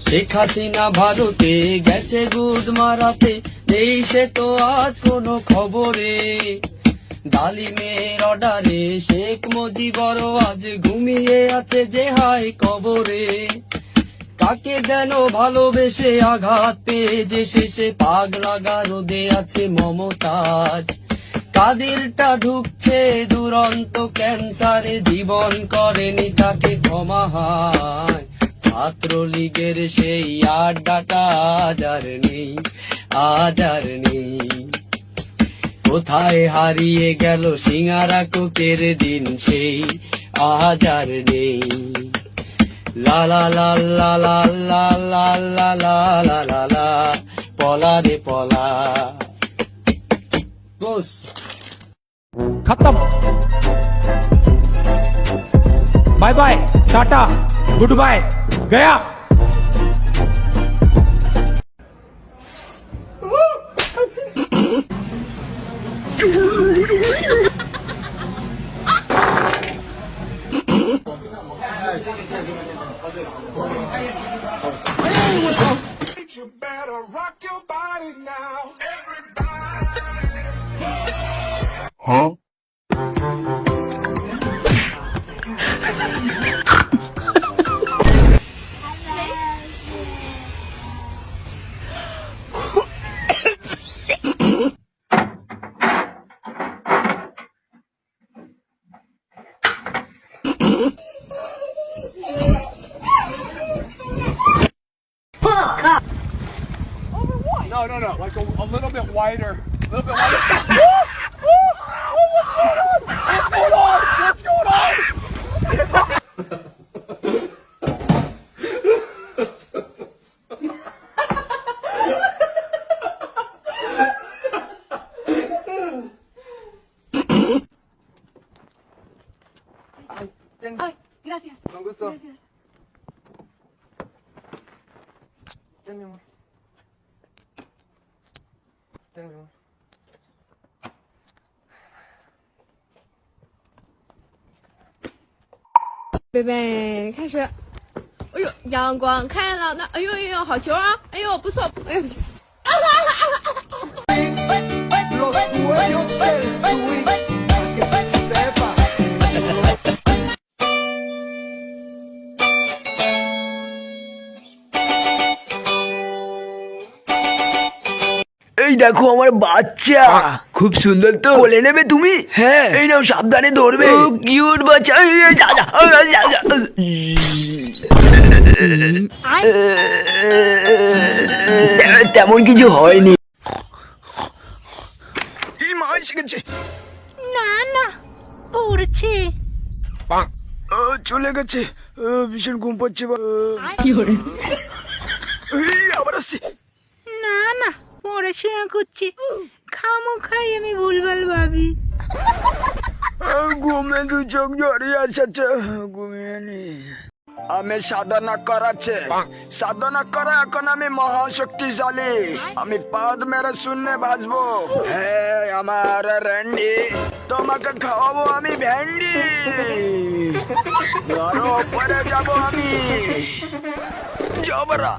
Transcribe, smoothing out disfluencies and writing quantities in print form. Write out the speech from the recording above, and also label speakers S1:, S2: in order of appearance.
S1: শেখ হাসিনা ভারতে গেছে গুদ মারাতে, নেই সে তো আজ কোনো খবরে। ডালিমের অর্ডারে শেখ মুজিবর আজ ঘুমিয়ে আছে যে হাই কবরে। কাকে যেন ভালোবেসে আঘাত পেয়ে যে শেষে পাগলা গারদে আছে মমতাজ। কাদেরটা ধুকছে দুরন্ত ক্যান্সারে, জীবন করেনি তাকে ক্ষমাহায়। ছাত্রলীগের সেই আড্ডাটা আজ আর নেই, আজ আর নেই। কোথায় হারিয়ে গেল সিঙ্গারা কোকের দিন সেই, আজ আর নেই। লা লা লা লা লা লা লা লা লা লা লা লা, পলা রে পলা। বস
S2: खत्म। Bye bye, tata, goodbye, गया।
S3: You better rock your body now, everybody.
S4: Huh?
S5: No, no, no. Like a little bit wider. A little bit wider. What's going on? What's going on? What's going on?
S6: Ay, gracias.
S5: Con gusto.
S6: Gracias.
S5: Ten, mi amor. Ten, mi amor.
S6: 贝贝，开始。哎呦，阳光开了，那哎呦哎呦，好球啊！哎呦，不错，哎呦。
S3: Los dueños del swing, para que se sepa.
S7: এই দেখো আমার বাচ্চা, খুব সুন্দর তো। কোলে নেবে তুমি? হ্যাঁ। এই নাও, সাবধানে ধরবে। কিউট বাচ্চা। তেমন কিছু হয়নি।
S4: এই মা এসে গেছে।
S8: না না, পড়ছে।
S7: চলে গেছে। ভীষণ ঘুম পাচ্ছে।
S6: কি করে?
S7: আবার আসছে।
S8: না না, পড়াশোনা করছে। খামোখাই আমি ভুলভাল ভাবি।
S7: ঘুমে দু চোখ জড়িয়ে আছে। ঘুমিয়ে নি। আমি সাধনা করাচ্ছে, সাধনা করা এখন আমি মহাশক্তিশালী। আমি পাদ মেরে শূন্যে ভাসবো। হ্যাঁ আমার র্যান্ডি, তোমাকে খাওয়াবো আমি ভ্যান্ডি। আরো উপরে যাবো আমি। জবরা।